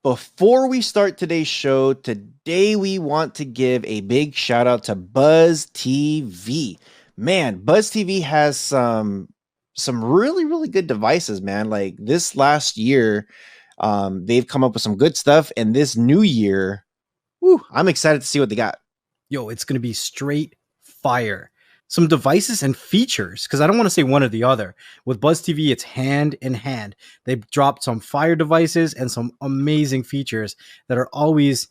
Before we start today's show, today we want to give a big shout out to Buzz TV. Man, Buzz TV has some really good devices, man. Like this last year, they've come up with some good stuff, and this new year, I'm excited to see what they got. Yo, it's going to be straight fire. Some devices and features, because I don't want to say one or the other. With Buzz TV, it's hand in hand. They've dropped some fire devices and some amazing features that are always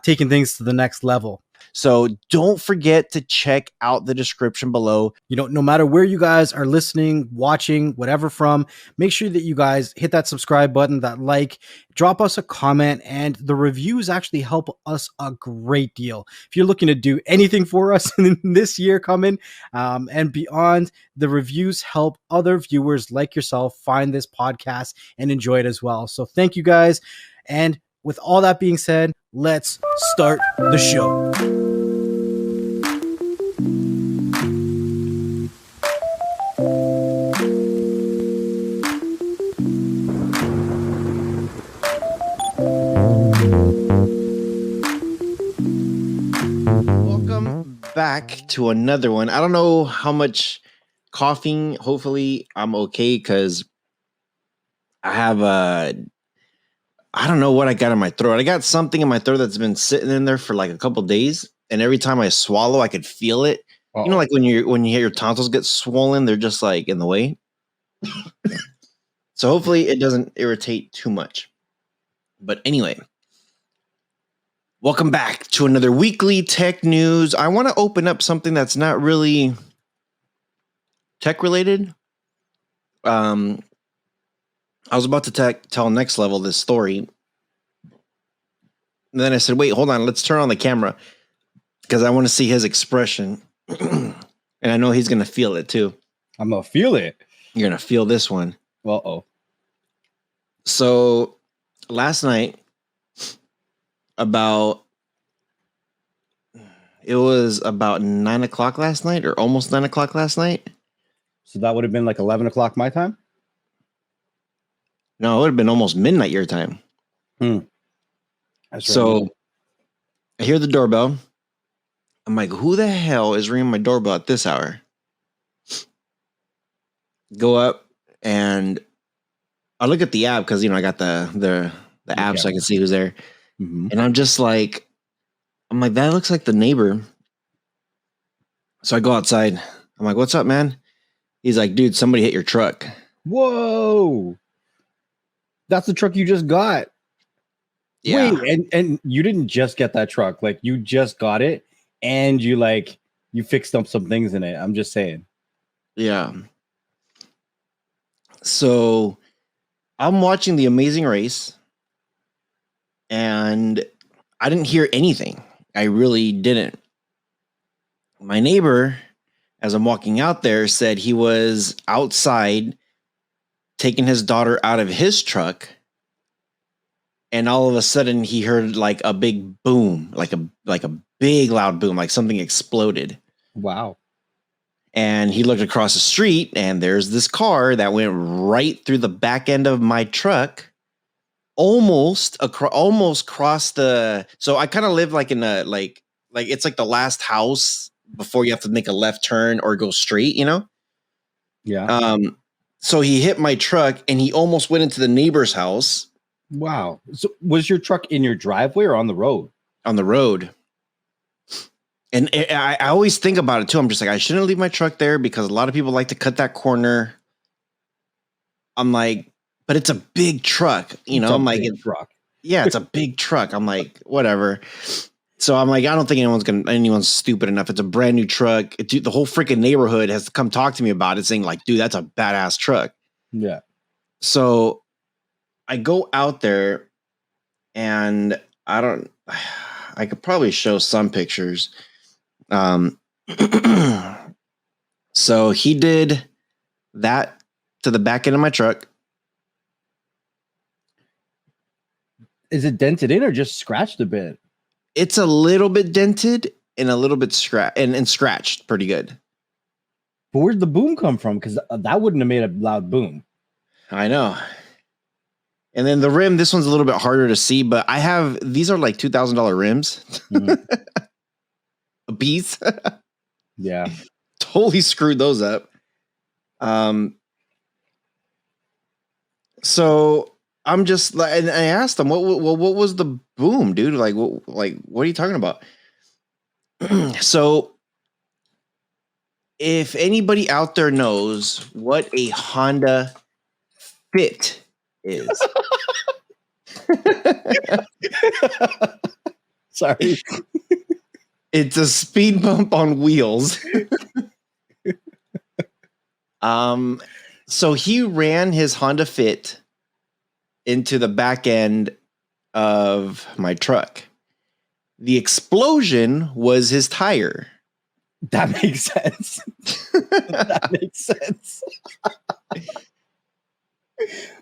taking things to the next level. So don't forget to check out the description below. You know, no matter where you guys are listening, watching, whatever from, make sure that you guys hit that subscribe button, that like, drop us a comment, and the reviews actually help us a great deal. If you're looking to do anything for us in this year coming and beyond, the reviews help other viewers like yourself find this podcast and enjoy it as well. So thank you guys. And with all that being said, let's start the show. Welcome back to another one. I don't know how much coughing. Hopefully I'm okay because I have I don't know what I got in my throat. I got something in my throat that's been sitting in there for like a couple days, and every time I swallow, I could feel it. Uh-oh. You know, like when you hear your tonsils get swollen, they're just like in the way. So hopefully it doesn't irritate too much. But anyway, welcome back to another weekly tech news. I want to open up something that's not really tech related. I was about to tell nxtlvl this story. And then I said, wait, hold on. Let's turn on the camera because I want to see his expression. And I know he's going to feel it too. I'm going to feel it. You're going to feel this one. Uh-oh. So last night, it was about 9 o'clock last night or almost 9 o'clock last night. So that would have been like 11 o'clock my time? No, it would have been almost midnight your time. So I hear the doorbell. I'm like, who the hell is ringing my doorbell at this hour? Go up and I look at the app because, you know, I got the app so I can see who's there. Mm-hmm. And I'm like, that looks like the neighbor. So I go outside. I'm like, what's up, man? He's like, dude, somebody hit your truck. Whoa. That's the truck you just got. Yeah. Wait, and you didn't just get that truck. Like, you just got it and you fixed up some things in it. I'm just saying. Yeah. So I'm watching The Amazing Race and I didn't hear anything. I really didn't. My neighbor, as I'm walking out there, said he was outside taking his daughter out of his truck, and all of a sudden he heard like a big boom, like a big loud boom, like something exploded. Wow. And he looked across the street and there's this car that went right through the back end of my truck, almost crossed the. So I kind of live like in a like it's like the last house before you have to make a left turn or go straight, you know? Yeah. So he hit my truck and he almost went into the neighbor's house. Wow. So was your truck in your driveway or on the road? On the road. And I always think about it too. I'm just like, I shouldn't leave my truck there because a lot of people like to cut that corner. I'm like, but it's a big truck, you know? I'm like, truck. Yeah, it's a big truck. I'm like, whatever. So I'm like, I don't think anyone's stupid enough. It's a brand new truck. The whole freaking neighborhood has come talk to me about it, saying like, dude, that's a badass truck. Yeah. So I go out there and I could probably show some pictures. So he did that to the back end of my truck. Is it dented in or just scratched a bit? It's a little bit dented and a little bit scratched pretty good. But where'd the boom come from? Because that wouldn't have made a loud boom. I know. And then the rim, this one's a little bit harder to see, but these are like $2,000 rims. A piece. Yeah. Totally screwed those up. So I'm just like, and I asked him, what was the boom, dude? Like, what are you talking about? So if anybody out there knows what a Honda Fit is. Sorry. It's a speed bump on wheels. So he ran his Honda Fit into the back end of my truck. The explosion was his tire. That makes sense. That makes sense.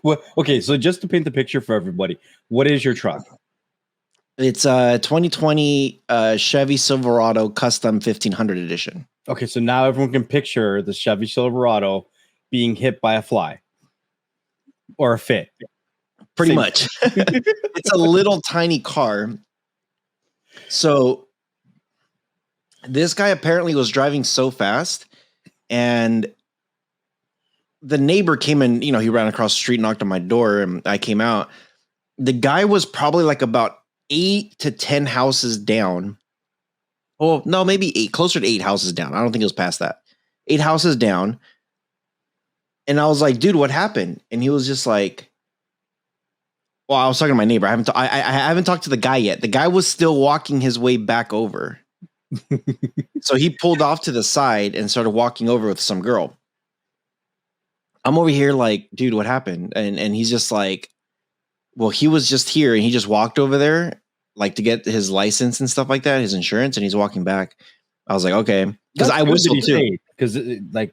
Well, okay, so just to paint the picture for everybody, what is your truck? It's a 2020 Chevy Silverado Custom 1500 edition. Okay, so now everyone can picture the Chevy Silverado being hit by a fly or a fit. Pretty much. It's a little tiny car. So this guy apparently was driving so fast, and the neighbor came in, he ran across the street, knocked on my door, and I came out. The guy was probably like about 8 to 10 houses down. Oh, no, maybe 8, closer to 8 houses down. I don't think it was past that. 8 houses down. And I was like, dude, what happened? And he was just like, well, I was talking to my neighbor. I haven't talked to the guy yet. The guy was still walking his way back over. So he pulled off to the side and started walking over with some girl. I'm over here like, dude, what happened? And he's just like, well, he was just here and he just walked over there like to get his license and stuff like that, his insurance, and he's walking back. I was like, okay. Because I whistled too. Because like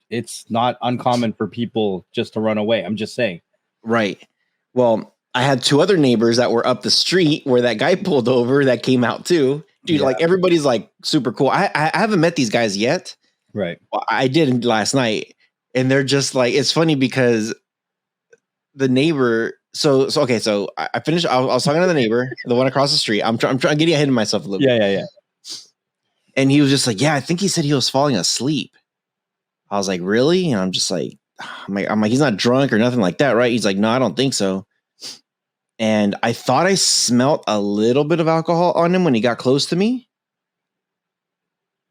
it's not uncommon for people just to run away. I'm just saying. Right. Well, I had 2 other neighbors that were up the street where that guy pulled over that came out too. Dude, like everybody's like super cool. I haven't met these guys yet. Right. Well, I did last night. And they're just like, it's funny because the neighbor. So okay. So I finished. I was talking to the neighbor, the one across the street. I'm trying getting ahead of myself a little bit. Yeah. And he was just like, yeah, I think he said he was falling asleep. I was like, really? And I'm just like, I'm like, he's not drunk or nothing like that, right? He's like, no, I don't think so. And I thought I smelt a little bit of alcohol on him when he got close to me,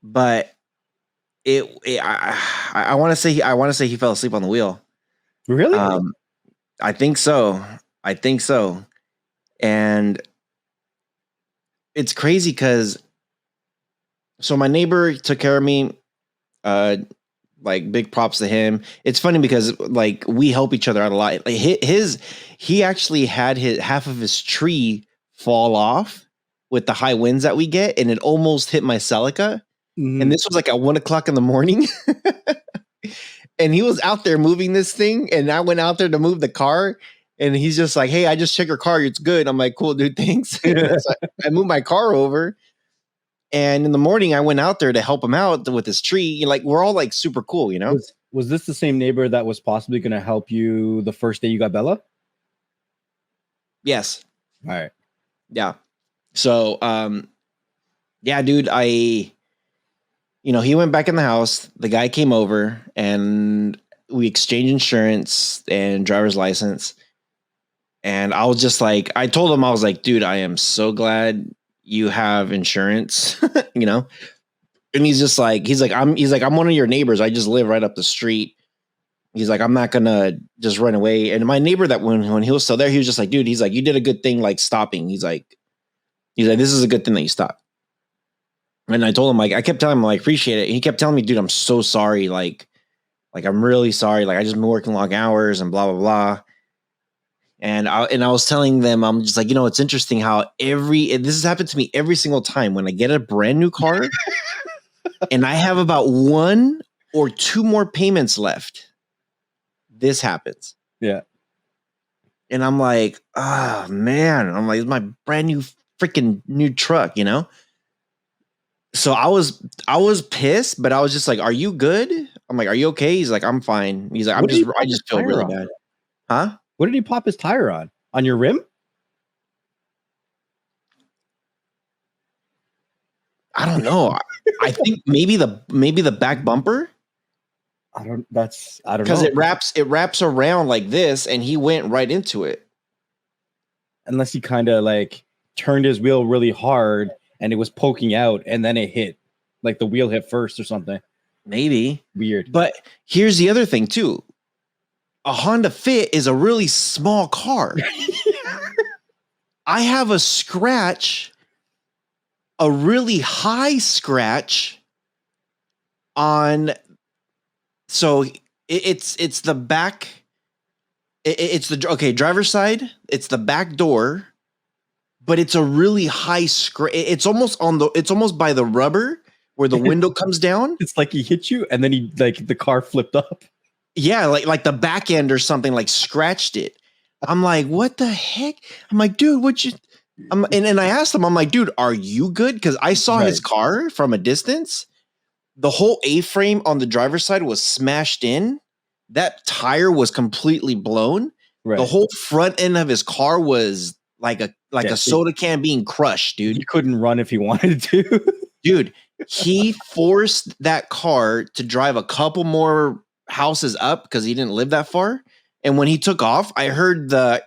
but I want to say he fell asleep on the wheel. Really? I think so. And it's crazy because so my neighbor took care of me. Like big props to him. It's funny because like we help each other out a lot. Like he actually had half of his tree fall off with the high winds that we get, and it almost hit my Celica. Mm-hmm. And this was like at 1:00 in the morning. And he was out there moving this thing, and I went out there to move the car, and he's just like, hey, I just checked your car. It's good. I'm like, cool, dude, thanks. So I moved my car over. And in the morning, I went out there to help him out with his tree. Like, we're all like super cool, you know? Was this the same neighbor that was possibly going to help you the first day you got Bella? Yes. All right. Yeah. So, yeah, dude, he went back in the house. The guy came over and we exchanged insurance and driver's license. And I was just like, I told him, I was like, dude, I am so glad you have insurance, And he's like, I'm one of your neighbors. I just live right up the street. He's like, I'm not gonna just run away. And my neighbor that when he was still there, he was just like, dude, he's like, you did a good thing, like stopping. He's like, this is a good thing that you stopped. And I told him, like, I kept telling him, like, appreciate it. And he kept telling me, dude, I'm so sorry. Like I'm really sorry. Like I just been working long hours and blah, blah, blah. And I was telling them, I'm just like, it's interesting how this has happened to me every single time when I get a brand new car and I have about 1 or 2 more payments left. This happens. Yeah. And I'm like, oh man. I'm like, it's my brand new freaking new truck, So I was pissed, but I was just like, are you good? I'm like, are you okay? He's like, I'm fine. He's like, I just feel really bad. Huh? What did he pop his tire on? On your rim? I don't know. I think maybe the back bumper. I don't know. Because it wraps around like this, and he went right into it. Unless he kind of like turned his wheel really hard and it was poking out, and then it hit, like the wheel hit first or something. Maybe. Weird. But here's the other thing too. A Honda Fit is a really small car. I have a scratch, a really high scratch on. So it's the back. It's the driver's side. It's the back door, but it's a really high scratch. It's almost by the rubber where the window comes down. It's like he hit you, and then he like the car flipped up. Yeah, like the back end or something like scratched it. I'm like, what the heck? I'm like, dude, and I asked him, I'm like, dude, are you good? Because I saw his car from a distance. The whole A-frame on the driver's side was smashed in. That tire was completely blown. Right. The whole front end of his car was like a soda can being crushed, dude. He couldn't run if he wanted to. Dude, he forced that car to drive a couple more houses up because he didn't live that far. And when he took off, I heard the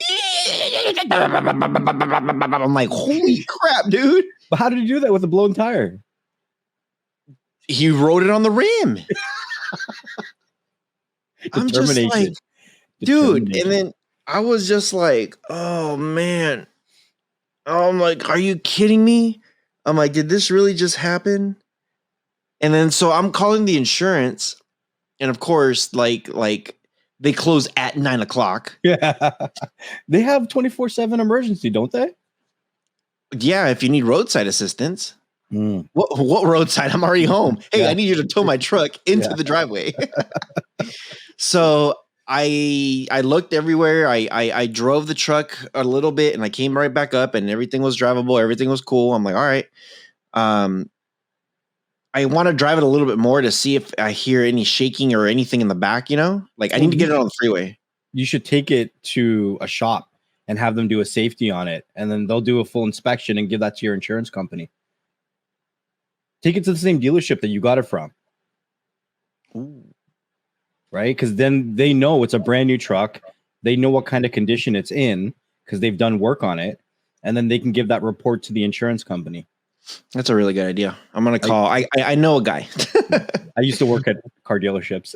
I'm like, holy crap, dude. But how did he do that with a blown tire? He rode it on the rim. I'm just like, dude. And then I was just like, oh man. I'm like, are you kidding me? I'm like, did this really just happen? And then so I'm calling the insurance, and of course, like they close at 9:00. Yeah, they have 24/7 emergency, don't they? Yeah, if you need roadside assistance. What roadside? I'm already home. Hey, I need you to tow my truck into the driveway. So I looked everywhere. I drove the truck a little bit, and I came right back up, and everything was drivable. Everything was cool. I'm like, all right. I want to drive it a little bit more to see if I hear any shaking or anything in the back, like I need to get it on the freeway. You should take it to a shop and have them do a safety on it. And then they'll do a full inspection and give that to your insurance company. Take it to the same dealership that you got it from. Ooh. Right? Because then they know it's a brand new truck. They know what kind of condition it's in because they've done work on it. And then they can give that report to the insurance company. That's a really good idea. I'm gonna call. I know a guy. I used to work at car dealerships.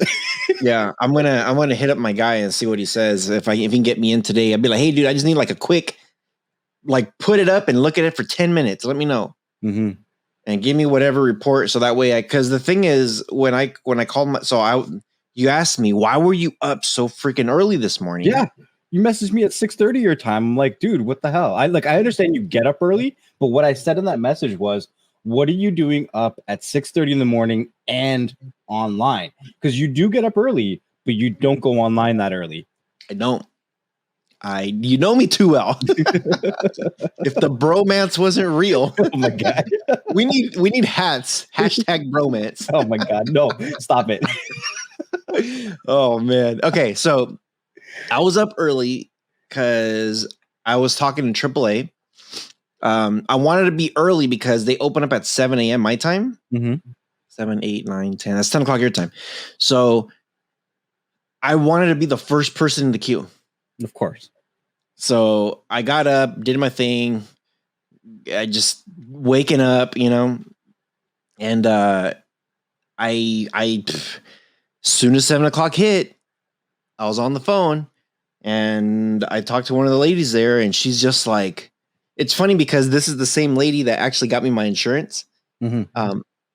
Yeah, I'm gonna hit up my guy and see what he says. If he can get me in today, I'd be like, hey, dude, I just need like a quick, like put it up and look at it for 10 minutes. Let me know, and give me whatever report so that way because the thing is when I called you asked me why were you up so freaking early this morning? Yeah. You messaged me at 6:30 your time. I'm like, dude, what the hell? I understand you get up early, but what I said in that message was, what are you doing up at 6:30 in the morning and online? Because you do get up early, but you don't go online that early. I don't. You know me too well. If the bromance wasn't real, oh my god, we need hats. #bromance. Oh my god, no, stop it. Oh man. Okay, so I was up early because I was talking to AAA. I wanted to be early because they open up at 7 a.m. my time. 7, 8, 9, 10. That's 10 o'clock your time. So I wanted to be the first person in the queue. Of course. So I got up, did my thing. I just waking up, and soon as 7 o'clock hit, I was on the phone and I talked to one of the ladies there, and she's just like, it's funny because this is the same lady that actually got me my insurance.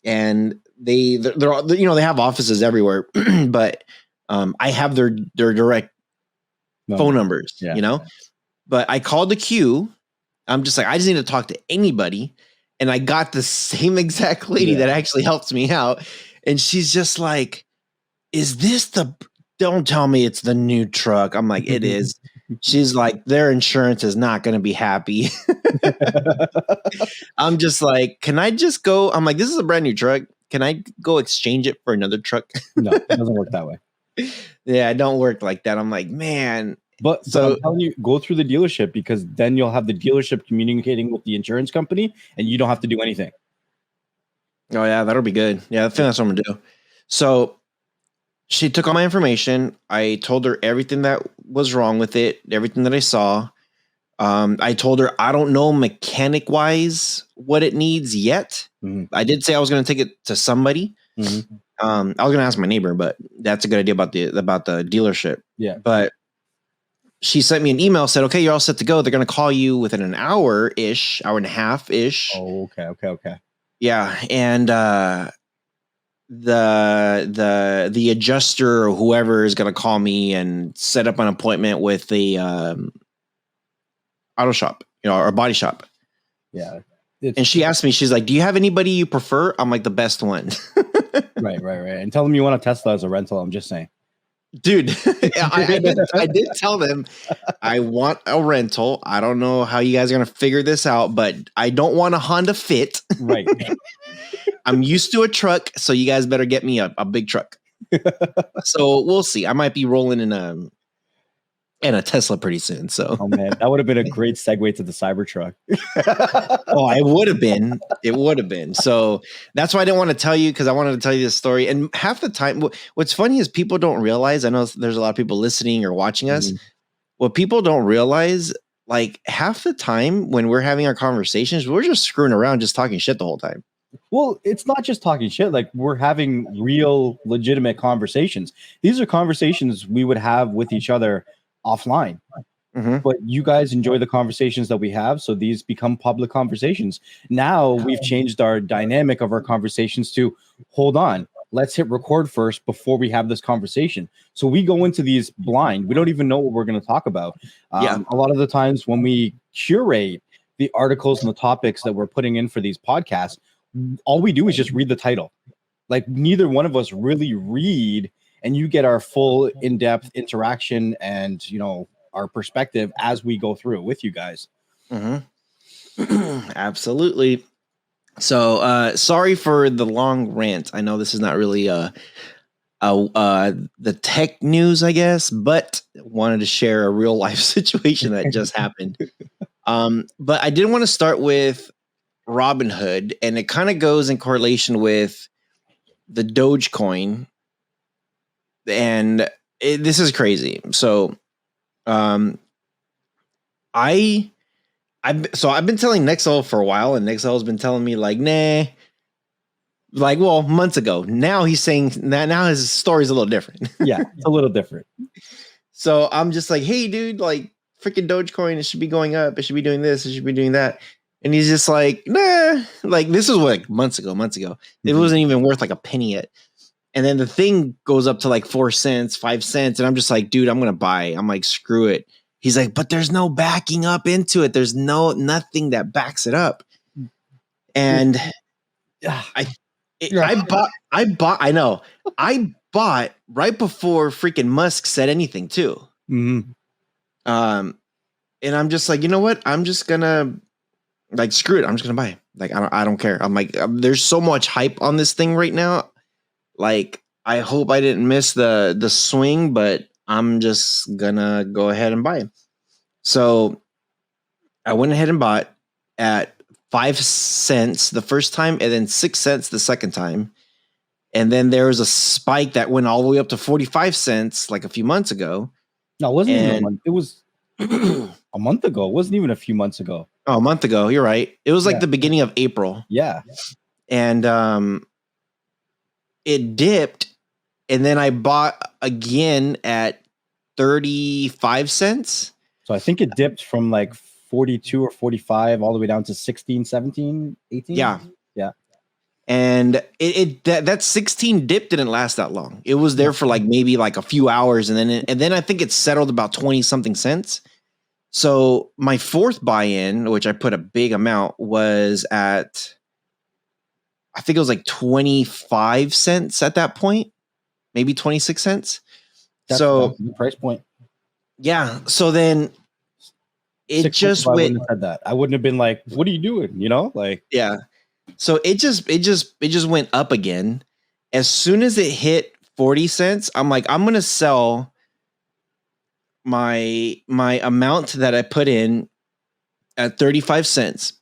And they're all, they have offices everywhere, but I have their direct phone numbers, but I called the queue. I'm just like, I just need to talk to anybody. And I got the same exact lady that actually helps me out. And she's just like, is this don't tell me it's the new truck. I'm like, it is. She's like, their insurance is not going to be happy. I'm just like, can I just go? I'm like, this is a brand new truck. Can I go exchange it for another truck? No, it doesn't work that way. Yeah, it don't work like that. I'm like, man. But So I'm telling you, go through the dealership, because then you'll have the dealership communicating with the insurance company, and you don't have to do anything. oh yeah, that'll be good. Yeah, I think that's what I'm gonna do. So she took all my information. I told her everything that was wrong with it, everything that I saw. I told her I don't know mechanic wise what it needs yet. Mhm. I did say I was going to take it to somebody. Mhm. I was going to ask my neighbor, but that's a good idea about the dealership. Yeah. But she sent me an email, said, "Okay, you're all set to go. They're going to call you within an hour ish, hour and a half ish." Oh, okay. Yeah, and the adjuster or whoever is going to call me and set up an appointment with the auto shop, or body shop. Yeah. And she asked me, she's like, "Do you have anybody you prefer?" I'm like, "The best one." Right. And tell them you want a Tesla as a rental. I'm just saying. Dude, I did tell them I want a rental. I don't know how you guys are going to figure this out, but I don't want a Honda Fit. Right. I'm used to a truck, so you guys better get me a big truck. So we'll see. I might be rolling in a Tesla pretty soon. So, Oh man, that would have been a great segue to the Cybertruck. oh, it would have been. It would have been. So that's why I didn't want to tell you, because I wanted to tell you this story. And half the time, what's funny is people don't realize. I know there's a lot of people listening or watching us. Mhm. What people don't realize, like half the time when we're having our conversations, we're just screwing around, just talking shit the whole time. Well, it's not just talking shit. Like, we're having real, legitimate conversations. These are conversations we would have with each other offline. Mm-hmm. But you guys enjoy the conversations that we have, so these become public conversations. Now we've changed our dynamic of our conversations to, hold on, let's hit record first before we have this conversation. So we go into these blind. We don't even know what we're going to talk about. Yeah. A lot of the times when we curate the articles and the topics that we're putting in for these podcasts, all we do is just read the title. Like, neither one of us really read, and you get our full in-depth interaction and, our perspective as we go through it with you guys. Mm-hmm. Absolutely. So sorry for the long rant. I know this is not really the tech news, I guess, but wanted to share a real life situation that just happened. But I did want to start with Robinhood, and it kind of goes in correlation with the Dogecoin, and this is crazy. So I've been telling Nextel for a while, and Nextel has been telling me like, nah, like, well, months ago. Now he's saying that now his story's a little different. Yeah, it's a little different. So I'm just like, hey, dude, like freaking Dogecoin, it should be going up. It should be doing this. It should be doing that. And he's just like, nah, like this was like months ago. It wasn't even worth like a penny yet. And then the thing goes up to like 4 cents, 5 cents. And I'm just like, dude, I'm going to buy. I'm like, screw it. He's like, but there's no backing up into it. There's nothing that backs it up. And I bought right before freaking Musk said anything too. Mm-hmm. And I'm just like, you know what? I'm just gonna like, screw it. I'm just gonna buy. Like, I don't care. I'm like, there's so much hype on this thing right now. Like, I hope I didn't miss the swing, but I'm just gonna go ahead and buy it. So I went ahead and bought at 5 cents the first time, and then 6 cents the second time. And then there was a spike that went all the way up to 45 cents like a few months ago. No, it wasn't even a month. It was a month ago. It wasn't even a few months ago. Oh, a month ago. You're right. It was like the beginning of April. Yeah. And it dipped, and then I bought again at 35 cents. So I think it dipped from like 42 or 45 all the way down to 16, 17, 18. Yeah. Yeah. And that 16 dip didn't last that long. It was there for like maybe like a few hours, and then I think it settled about 20 something cents. So my fourth buy-in, which I put a big amount, was at, I think it was like 25 cents at that point, maybe 26 cents. That's the price point. Yeah. So then it just went. I wouldn't have said that. I wouldn't have been like, what are you doing? Like, yeah. So it just went up again. As soon as it hit 40 cents, I'm like, I'm going to sell my amount that I put in at 35 cents,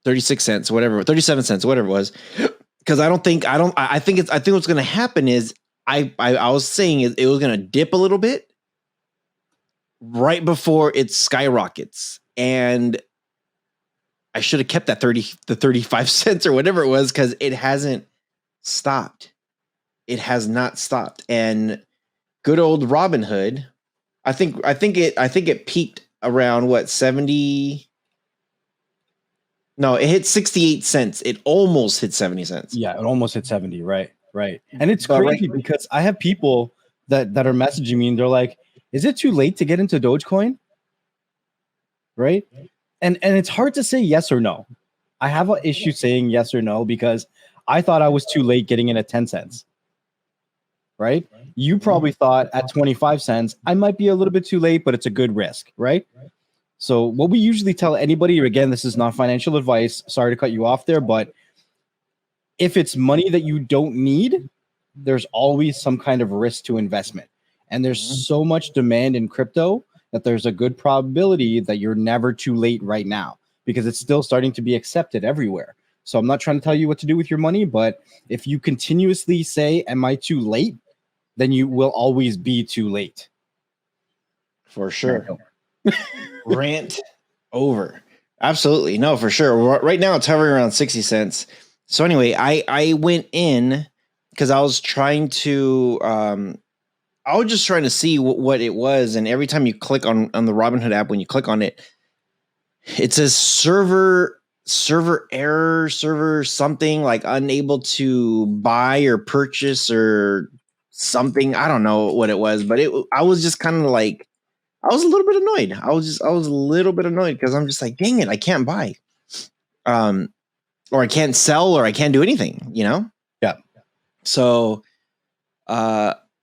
36 cents, whatever, 37 cents, whatever it was. Because I think what's going to happen is I was saying it was going to dip a little bit right before it skyrockets. And I should have kept that 35 cents or whatever it was, because it hasn't stopped. It has not stopped. And good old Robinhood, I think it peaked around what, 70. No, it hit 68 cents. It almost hit 70 cents. Yeah, it almost hit 70, right. And it's crazy because I have people that are messaging me and they're like, is it too late to get into Dogecoin? Right? And it's hard to say yes or no. I have an issue saying yes or no because I thought I was too late getting in at 10 cents. Right? You probably thought at 25 cents, I might be a little bit too late, but it's a good risk, right? So what we usually tell anybody, again, this is not financial advice. Sorry to cut you off there, but if it's money that you don't need, there's always some kind of risk to investment. And there's so much demand in crypto that there's a good probability that you're never too late right now because it's still starting to be accepted everywhere. So I'm not trying to tell you what to do with your money, but if you continuously say, am I too late? Then you will always be too late. For sure. Rant over. Absolutely. No, for sure. Right now it's hovering around 60 cents. So anyway, I went in because I was trying to I was just trying to see what it was. And every time you click on the Robinhood app, when you click on it, it says server error, server something, like unable to buy or purchase or something. I don't know what it was, but I was just kind of like, I was a little bit annoyed. I was a little bit annoyed because I'm just like, dang it, I can't buy. Or I can't sell, or I can't do anything, you know? Yeah. So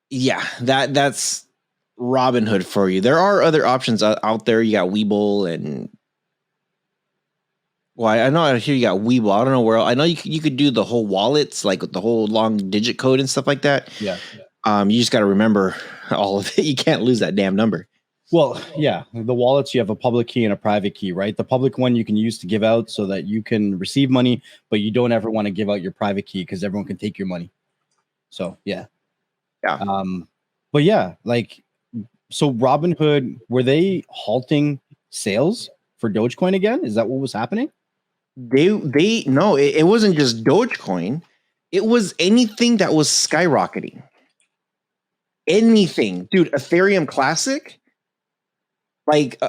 yeah, that's Robinhood for you. There are other options out there. You got Webull and I know out here you got Webull. I don't know where. I know you could do the whole wallets, like with the whole long digit code and stuff like that. Yeah. You just got to remember all of it. You can't lose that damn number. Well, yeah, the wallets, you have a public key and a private key, right? The public one you can use to give out so that you can receive money, but you don't ever want to give out your private key because everyone can take your money. So, yeah. Yeah. But yeah, like, so Robinhood, were they halting sales for Dogecoin again? Is that what was happening? They no, it wasn't just Dogecoin. It was anything that was skyrocketing. Anything, dude. Ethereum Classic. Like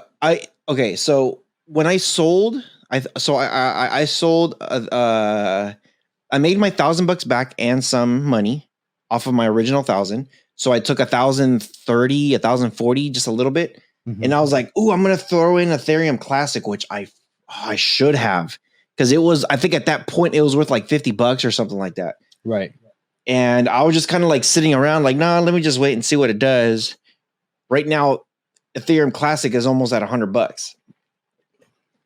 okay, so when I sold, I sold. I made my $1,000 back and some money off of my original 1,000. So I took 1,030, 1,040, just a little bit, and I was like, "Ooh, I'm gonna throw in Ethereum Classic," which I should have, because it was, I think at that point it was worth like $50 or something like that. Right. And I was just kind of like sitting around, like, nah, let me just wait and see what it does. Right now, Ethereum Classic is almost at $100,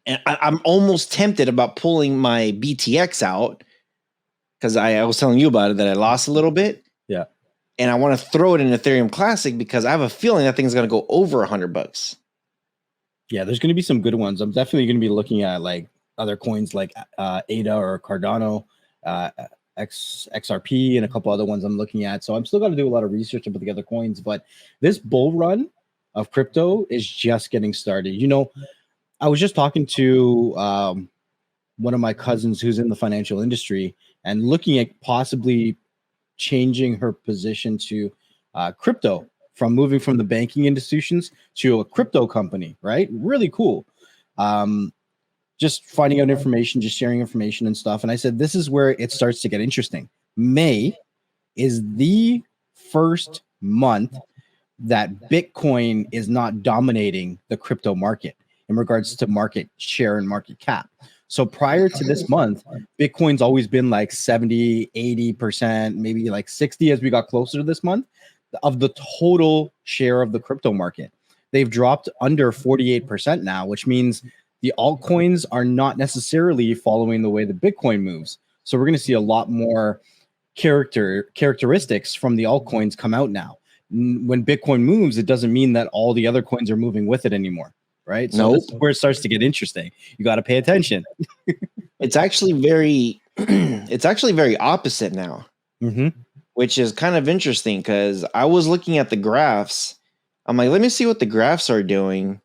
and I'm almost tempted about pulling my BTX out because I was telling you about it that I lost a little bit. Yeah, and I want to throw it in Ethereum Classic because I have a feeling that thing's going to go over $100. Yeah, there's going to be some good ones. I'm definitely going to be looking at like other coins like ADA or Cardano, XRP, and a couple other ones I'm looking at. So I'm still going to do a lot of research about the other coins, but this bull run of crypto is just getting started. You know, I was just talking to one of my cousins who's in the financial industry and looking at possibly changing her position to crypto, from moving from the banking institutions to a crypto company, right? Really cool. Just finding out information, just sharing information and stuff. And I said, this is where it starts to get interesting. May is the first month that Bitcoin is not dominating the crypto market in regards to market share and market cap. So prior to this month, Bitcoin's always been like 70, 80%, maybe like 60 as we got closer to this month of the total share of the crypto market. They've dropped under 48% now, which means the altcoins are not necessarily following the way the Bitcoin moves. So we're going to see a lot more characteristics from the altcoins come out now. when Bitcoin moves, it doesn't mean that all the other coins are moving with it anymore, right? So Nope. this is where it starts to get interesting. You got to pay attention. It's actually very it's actually very opposite now, which is kind of interesting because I was looking at the graphs. I'm like, let me see what the graphs are doing.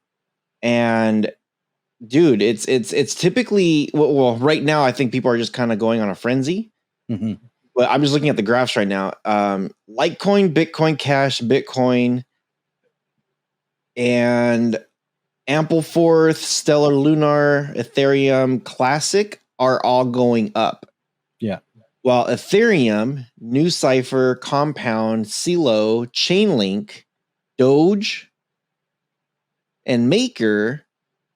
And dude, it's typically well, right now I think people are just kind of going on a frenzy. But I'm just looking at the graphs right now. Litecoin, Bitcoin Cash, Bitcoin, and Ampleforth, Stellar Lunar, Ethereum Classic are all going up. Yeah. While Ethereum, New Cipher, Compound, CeeLo, Chainlink, Doge, and Maker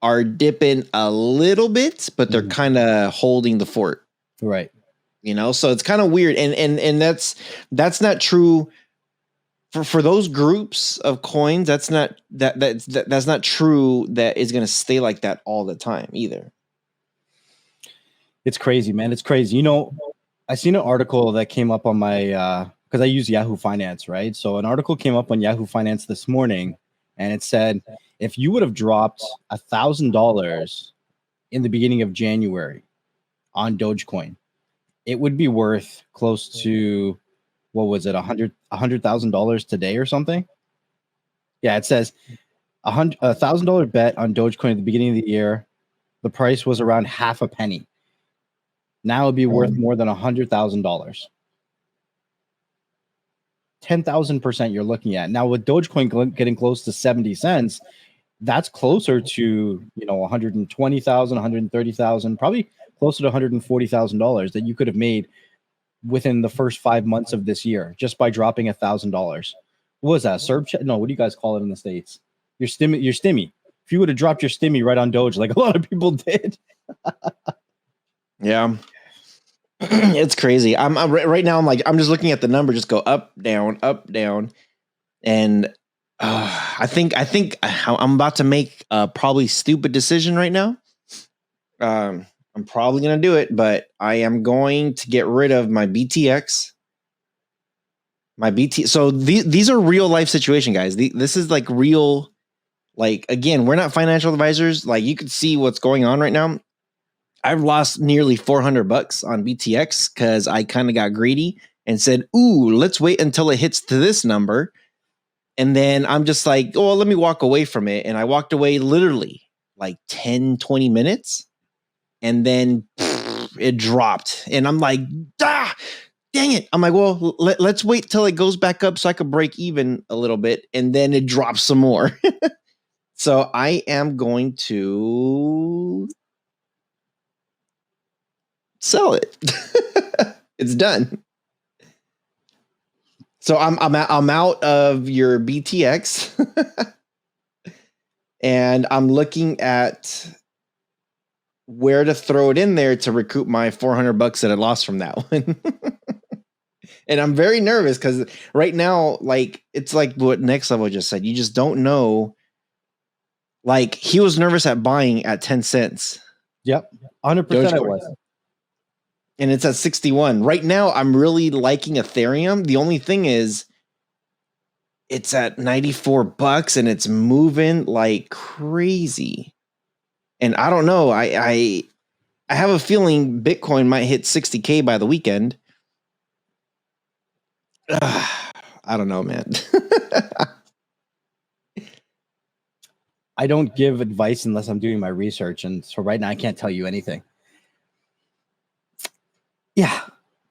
are dipping a little bit, but they're kind of holding the fort. Right. You know, so it's kind of weird. And that's not true for those groups of coins. That's not true that is going to stay like that all the time either. It's crazy, man. It's crazy. You know, I seen an article that came up on my because I use Yahoo Finance, right? So an article came up on Yahoo Finance this morning, and it said if you would have dropped $1,000 in the beginning of January on Dogecoin, it would be worth close to, what was it, $100,000 today or something? Yeah, it says $1,000 bet on Dogecoin at the beginning of the year. The price was around half a penny. Now it'd be worth more than $100,000. 10,000% you're looking at. Now with Dogecoin getting close to 70 cents, that's closer to, you know, 120,000, 130,000, probably closer to $140,000 that you could have made within the first 5 months of this year just by dropping $1,000. What was that? Serb check? No, what do you guys call it in the States? Your stimmy. If you would have dropped your stimmy right on Doge, like a lot of people did. Yeah. It's crazy. I'm right now. I'm just looking at the number, just go up, down, and I think I'm about to make a probably stupid decision right now. I'm probably gonna do it, but I am going to get rid of my BTX. So these are real life situation, guys. This is like real. Like, again, we're not financial advisors. Like, you can see what's going on right now. I've lost nearly $400 on BTX because I kind of got greedy and said, ooh, let's wait until it hits to this number. And then I'm just like, oh, let me walk away from it. And I walked away literally like 10, 20 minutes. And then it dropped. And I'm like, dang it. I'm like, well, let's wait till it goes back up so I could break even a little bit. And then it drops some more. So I am going to sell it. It's done. So I'm out of your BTX, and I'm looking at where to throw it in there to recoup my $400 that I lost from that one. And I'm very nervous because right now, like, it's like what Next Level just said. You just don't know. Like, he was nervous at buying at 10 cents. Yep, 100% I was. And it's at 61. Right now, I'm really liking Ethereum. The only thing is, it's at $94 and it's moving like crazy. And I don't know. I have a feeling Bitcoin might hit 60K by the weekend. I don't know, man. I don't give advice unless I'm doing my research. And so right now I can't tell you anything. Yeah.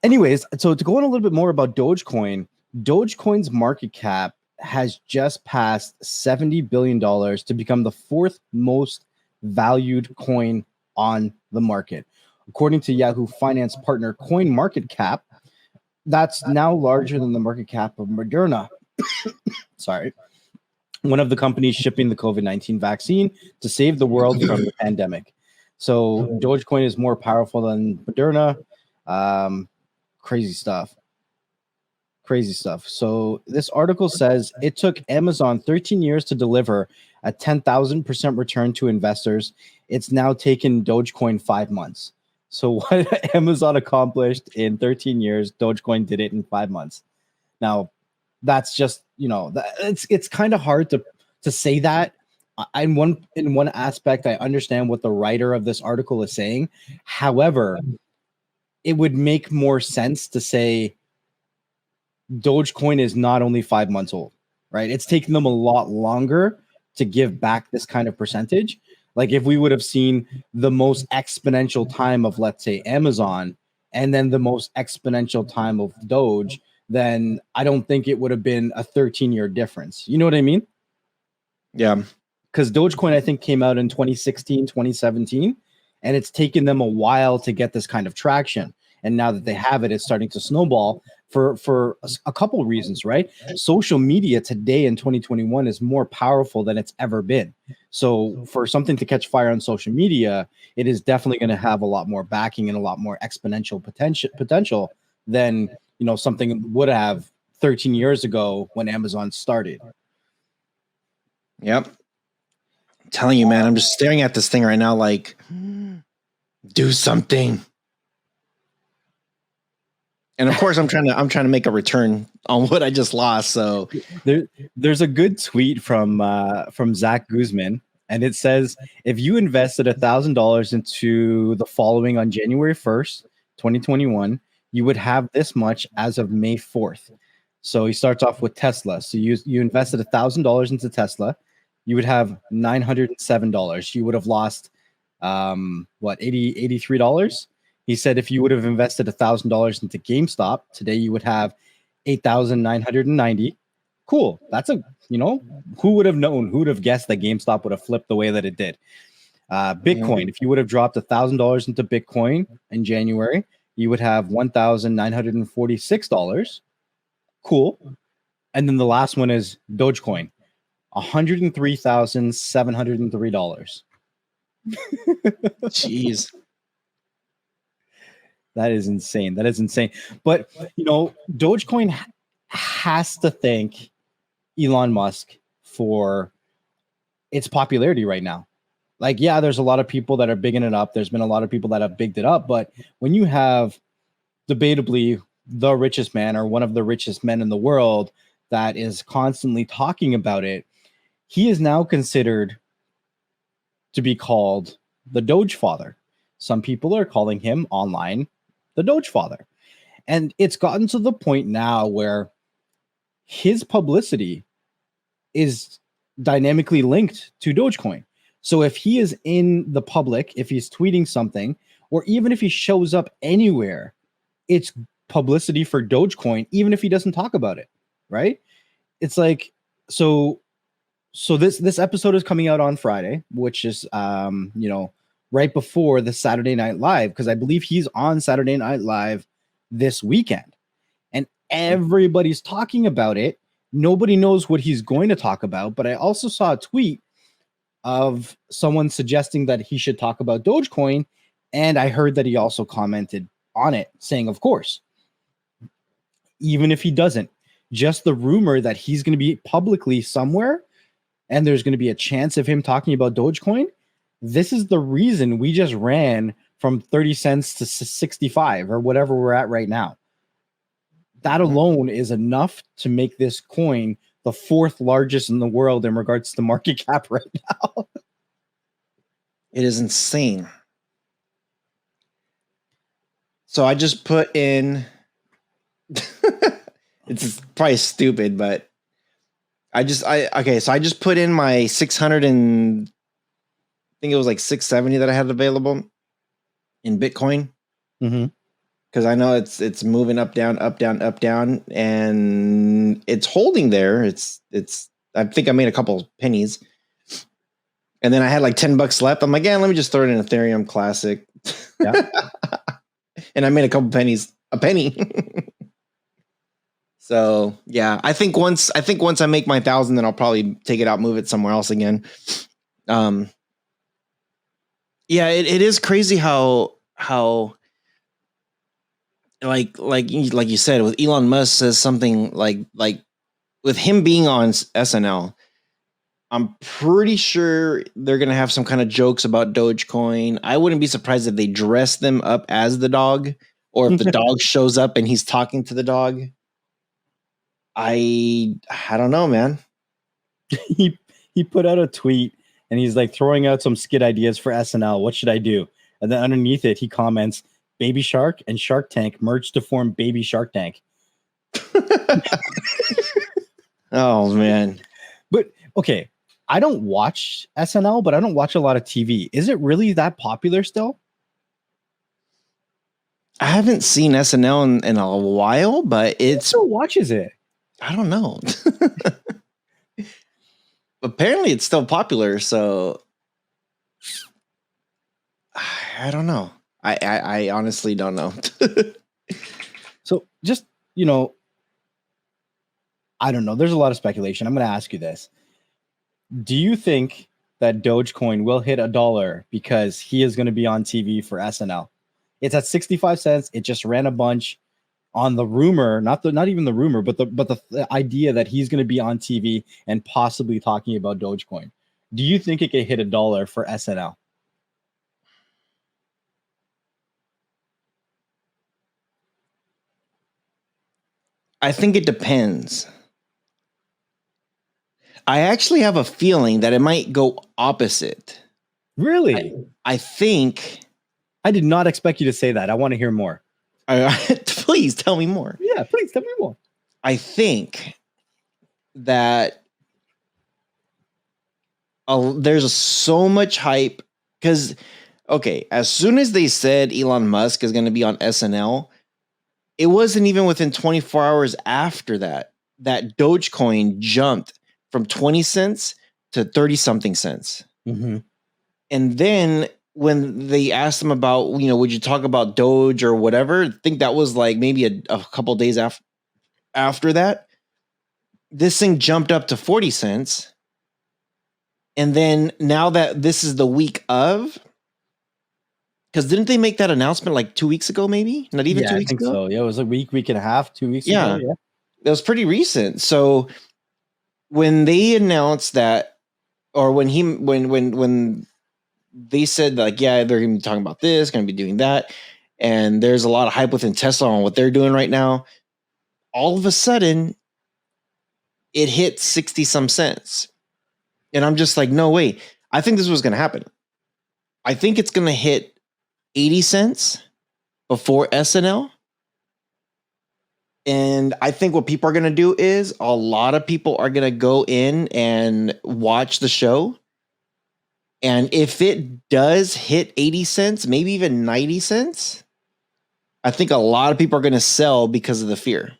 Anyways, so to go on a little bit more about Dogecoin, Dogecoin's market cap has just passed $70 billion to become the fourth most valued coin on the market. According to Yahoo Finance partner Coin Market Cap, that's now larger than the market cap of Moderna. Sorry. One of the companies shipping the COVID-19 vaccine to save the world from the pandemic. So Dogecoin is more powerful than Moderna. Crazy stuff. So this article says it took Amazon 13 years to deliver a 10,000% return to investors. It's now taken Dogecoin 5 months. So what Amazon accomplished in 13 years, Dogecoin did it in 5 months. Now, that's just it's kind of hard to say that. In one aspect, I understand what the writer of this article is saying. However, it would make more sense to say Dogecoin is not only 5 months old, right? It's taken them a lot longer to give back this kind of percentage. Like if we would have seen the most exponential time of, let's say, Amazon, and then the most exponential time of Doge, then I don't think it would have been a 13-year difference. You know what I mean? Yeah. Because Dogecoin, I think, came out in 2016, 2017, and it's taken them a while to get this kind of traction. And now that they have it, it's starting to snowball for a couple of reasons, right? Social media today in 2021 is more powerful than it's ever been. So for something to catch fire on social media, it is definitely going to have a lot more backing and a lot more exponential potential than, something would have 13 years ago when Amazon started. Yep. I'm telling you, man, I'm just staring at this thing right now like, do something. And of course, I'm trying to make a return on what I just lost. So there's a good tweet from Zach Guzman, and it says, if you invested $1,000 into the following on January 1st, 2021, you would have this much as of May 4th. So he starts off with Tesla. So you invested $1,000 into Tesla, you would have $907. You would have lost $83. He said if you would have invested $1,000 into GameStop today, you would have $8,990. Cool. That's who would have known? Who would have guessed that GameStop would have flipped the way that it did? Bitcoin. If you would have dropped $1,000 into Bitcoin in January, you would have $1,946. Cool. And then the last one is Dogecoin, $103,703. Jeez. That is insane. But, Dogecoin has to thank Elon Musk for its popularity right now. Like, yeah, there's a lot of people that are bigging it up. There's been a lot of people that have bigged it up. But when you have debatably the richest man or one of the richest men in the world that is constantly talking about it, he is now considered to be called the Doge Father. Some people are calling him online the Doge Father. And it's gotten to the point now where his publicity is dynamically linked to Dogecoin. So if he is in the public, if he's tweeting something, or even if he shows up anywhere, it's publicity for Dogecoin, even if he doesn't talk about it, right? It's like, so this episode is coming out on Friday, which is, right before the Saturday Night Live, because I believe he's on Saturday Night Live this weekend. And everybody's talking about it. Nobody knows what he's going to talk about. But I also saw a tweet of someone suggesting that he should talk about Dogecoin. And I heard that he also commented on it, saying, of course, even if he doesn't, just the rumor that he's going to be publicly somewhere and there's going to be a chance of him talking about Dogecoin. This is the reason we just ran from 30 cents to 65 or whatever we're at right now. That alone is enough to make this coin the fourth largest in the world in regards to market cap right now. It is insane. So I just put in, it's probably stupid, but I just put in my 600 and I think it was like 670 that I had available in Bitcoin. Because I know it's moving up, down, and it's holding there. It's I think I made a couple pennies. And then I had like $10 left. I'm like, yeah, let me just throw it in Ethereum Classic. Yeah. And I made a couple pennies, a penny. So yeah, I think once I make my 1,000, then I'll probably take it out, move it somewhere else again. Yeah, it is crazy how like you said, with Elon Musk says something like with him being on SNL, I'm pretty sure they're going to have some kind of jokes about Dogecoin. I wouldn't be surprised if they dress them up as the dog, or if the dog shows up and he's talking to the dog. I don't know, man. He put out a tweet and he's like throwing out some skit ideas for SNL. What should I do? And then underneath it, he comments, Baby Shark and Shark Tank merged to form Baby Shark Tank. Oh man. But okay, I don't watch SNL, but I don't watch a lot of TV. Is it really that popular still? I haven't seen SNL in a while, but Who it's still watches it? I don't know. Apparently it's still popular, so I don't know. I honestly don't know. So just, I don't know. There's a lot of speculation. I'm going to ask you this. Do you think that Dogecoin will hit $1 because he is going to be on TV for SNL? It's at 65 cents. It just ran a bunch on the rumor, not even the rumor, but the idea that he's going to be on TV and possibly talking about Dogecoin. Do you think it could hit $1 for SNL? I think it depends. I actually have a feeling that it might go opposite. Really? I think. I did not expect you to say that. I want to hear more. Please tell me more. Yeah, please tell me more. I think that there's so much hype because, okay, as soon as they said Elon Musk is going to be on SNL, it wasn't even within 24 hours after that Dogecoin jumped from 20 cents to 30 something cents. Mm-hmm. And then when they asked him about, would you talk about Doge or whatever, I think that was like maybe a couple days after that, this thing jumped up to 40 cents. And then now that this is the week of, because didn't they make that announcement like 2 weeks ago, maybe? Not even 2 weeks ago? So. Yeah, it was a week and a half, 2 weeks ago. Yeah. It was pretty recent. So when they announced that, or when they said like, yeah, they're going to be talking about this, going to be doing that, and there's a lot of hype within Tesla on what they're doing right now, all of a sudden it hit 60 some cents. And I'm just like, no way. I think this was going to happen. I think it's going to hit 80 cents before SNL. And I think what people are going to do is a lot of people are going to go in and watch the show. And if it does hit 80 cents, maybe even 90 cents, I think a lot of people are going to sell because of the fear.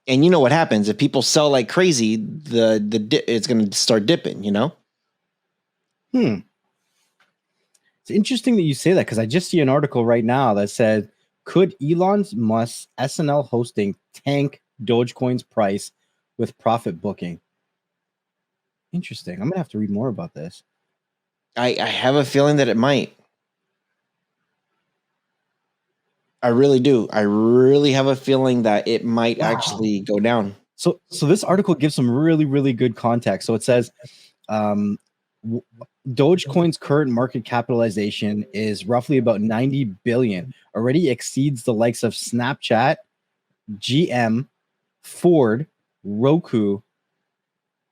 And you know what happens if people sell like crazy, it's going to start dipping, It's interesting that you say that because I just see an article right now that said, could Elon Musk's SNL hosting tank Dogecoin's price with profit booking? Interesting. I'm going to have to read more about this. I have a feeling that it might. I really do. I really have a feeling that it might actually go down. So this article gives some really, really good context. So it says Dogecoin's current market capitalization is roughly about 90 billion, already exceeds the likes of Snapchat, GM, Ford, Roku,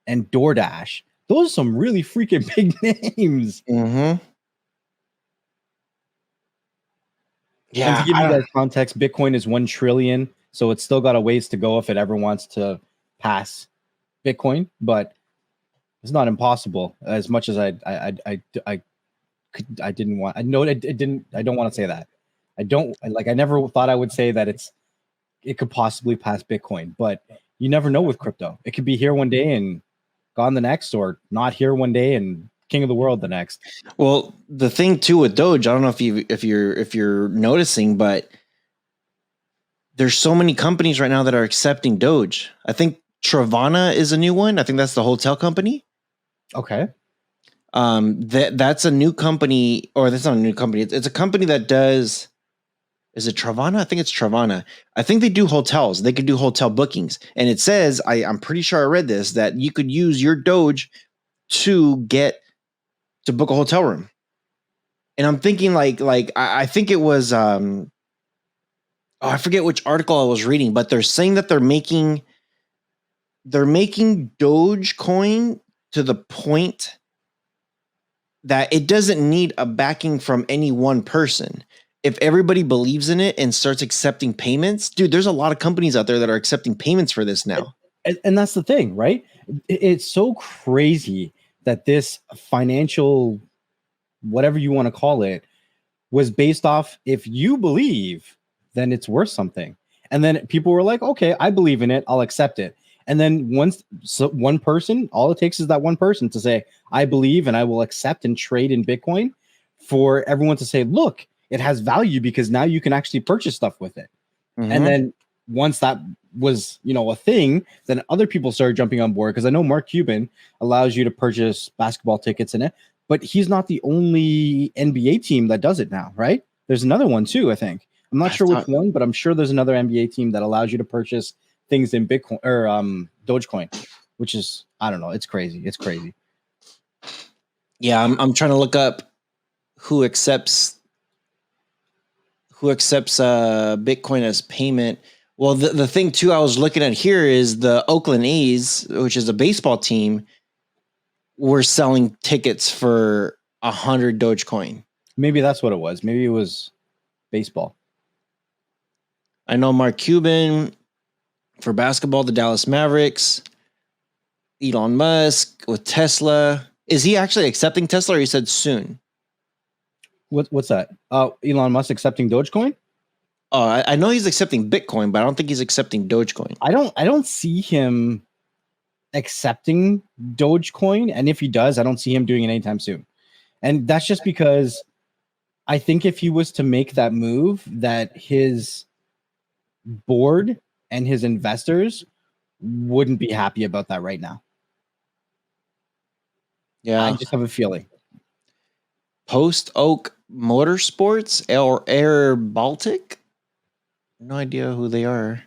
and DoorDash. Those are some really freaking big names. Mm-hmm. Yeah. And to give you guys context, Bitcoin is 1 trillion, so it's still got a ways to go if it ever wants to pass Bitcoin, but it's not impossible. As much as I don't want to say that. I never thought I would say that it could possibly pass Bitcoin, but you never know with crypto. It could be here one day and gone the next, or not here one day and king of the world the next. Well, the thing too with Doge, I don't know if you're noticing, but there's so many companies right now that are accepting Doge. I think Travana is a new one. I think that's the hotel company. Okay. That's a new company, or that's not a new company. It's a company that does. Is it Travana? I think it's Travana. I think they do hotels. They could do hotel bookings, and it says I'm pretty sure I read this that you could use your Doge to book a hotel room. And I'm thinking like I think it was I forget which article I was reading, but they're saying that they're making Dogecoin to the point that it doesn't need a backing from any one person. If everybody believes in it and starts accepting payments, dude, there's a lot of companies out there that are accepting payments for this now. And that's the thing, right? It's so crazy that this financial, whatever you want to call it, was based off, if you believe, then it's worth something. And then people were like, okay, I believe in it, I'll accept it. And then one person, all it takes is that one person to say, I believe and I will accept and trade in Bitcoin, for everyone to say, look, it has value because now you can actually purchase stuff with it. Mm-hmm. And then once that was, a thing, then other people started jumping on board, because I know Mark Cuban allows you to purchase basketball tickets in it, but he's not the only NBA team that does it now, right? There's another one too, I think. I'm not sure which one, but I'm sure there's another NBA team that allows you to purchase things in Bitcoin or Dogecoin, which is, I don't know, it's crazy. It's crazy. Yeah, I'm trying to look up who accepts Bitcoin as payment. Well, the thing too I was looking at here is the Oakland A's, which is a baseball team, were selling tickets for 100 Dogecoin. Maybe that's what it was. Maybe it was baseball. I know Mark Cuban for basketball, the Dallas Mavericks, Elon Musk with Tesla. Is he actually accepting Tesla, or he said soon? What's that? Elon Musk accepting Dogecoin? I know he's accepting Bitcoin, but I don't think he's accepting Dogecoin. I don't see him accepting Dogecoin, and if he does, I don't see him doing it anytime soon. And that's just because I think if he was to make that move, that his board and his investors wouldn't be happy about that right now. Yeah, I just have a feeling. Post Oak Motorsports or Air Baltic? No idea who they are.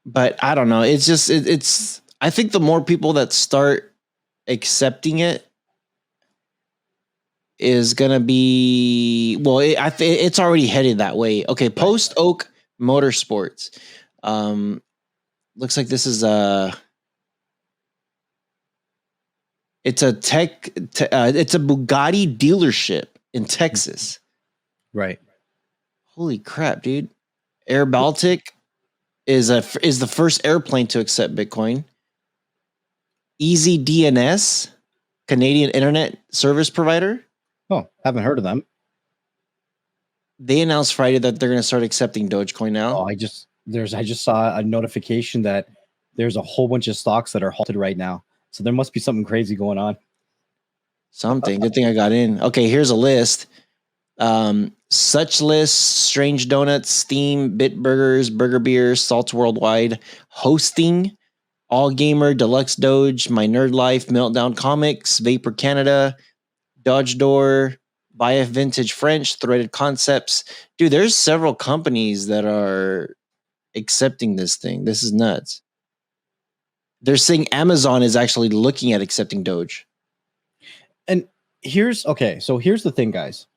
But I don't know. It's just it's. I think the more people that start accepting it is gonna be, well. It's already headed that way. Okay, Post Oak Motorsports. Looks like this is it's a it's a Bugatti dealership in Texas. Right. Holy crap, dude. Air Baltic is the first airplane to accept Bitcoin. Easy DNS, Canadian internet service provider. Oh, haven't heard of them. They announced Friday that they're going to start accepting Dogecoin now. Oh, I just saw a notification that there's a whole bunch of stocks that are halted right now. So there must be something crazy going on. Something. Good thing I got in. Okay, here's a list. Such List, Strange Donuts, Steam, Bitburgers, Burger Beer, Salts Worldwide, Hosting, All Gamer, Deluxe Doge, My Nerd Life, Meltdown Comics, Vapor Canada, Dodge Door, Buy a Vintage French, Threaded Concepts. Dude, there's several companies that are accepting this thing. This is nuts. They're saying Amazon is actually looking at accepting Doge. And here's the thing, guys.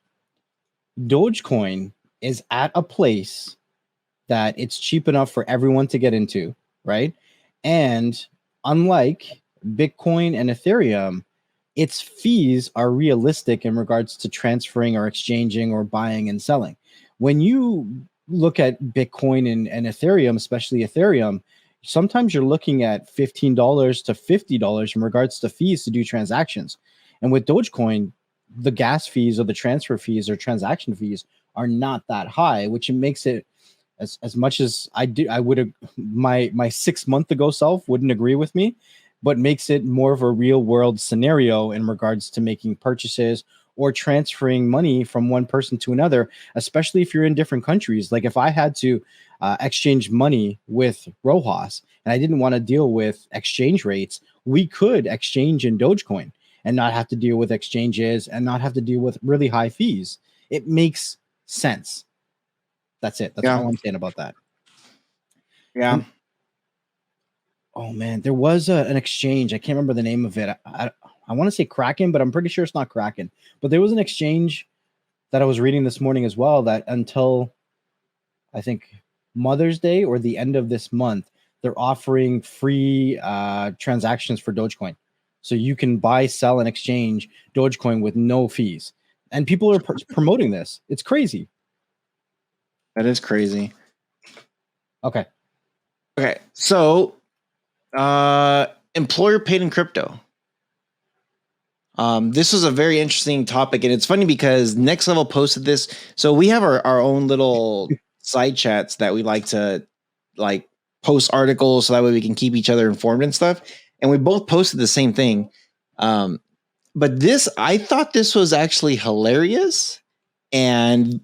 Dogecoin is at a place that it's cheap enough for everyone to get into, right? And unlike Bitcoin and Ethereum, its fees are realistic in regards to transferring or exchanging or buying and selling. When you look at Bitcoin and Ethereum, especially Ethereum, sometimes you're looking at $15 to $50 in regards to fees to do transactions. And with Dogecoin, the gas fees or the transfer fees or transaction fees are not that high, which makes it, as much as I would have, my 6 month ago self wouldn't agree with me, but makes it more of a real world scenario in regards to making purchases or transferring money from one person to another, especially if you're in different countries. Like if I had to exchange money with Rojas and I didn't want to deal with exchange rates, we could exchange in Dogecoin and not have to deal with exchanges and not have to deal with really high fees. It makes sense. That's it. That's all I'm saying about that. Yeah. Oh man, there was an exchange. I can't remember the name of it. I want to say Kraken, but I'm pretty sure it's not Kraken. But there was an exchange that I was reading this morning as well, that until I think Mother's Day or the end of this month, they're offering free transactions for Dogecoin. So you can buy, sell, and exchange Dogecoin with no fees. And people are promoting this. It's crazy. That is crazy. Okay. So, employer paid in crypto. This was a very interesting topic, and it's funny because Next Level posted this. So we have our own little side chats that we like to like post articles so that way we can keep each other informed and stuff. And we both posted the same thing. But I thought this was actually hilarious. And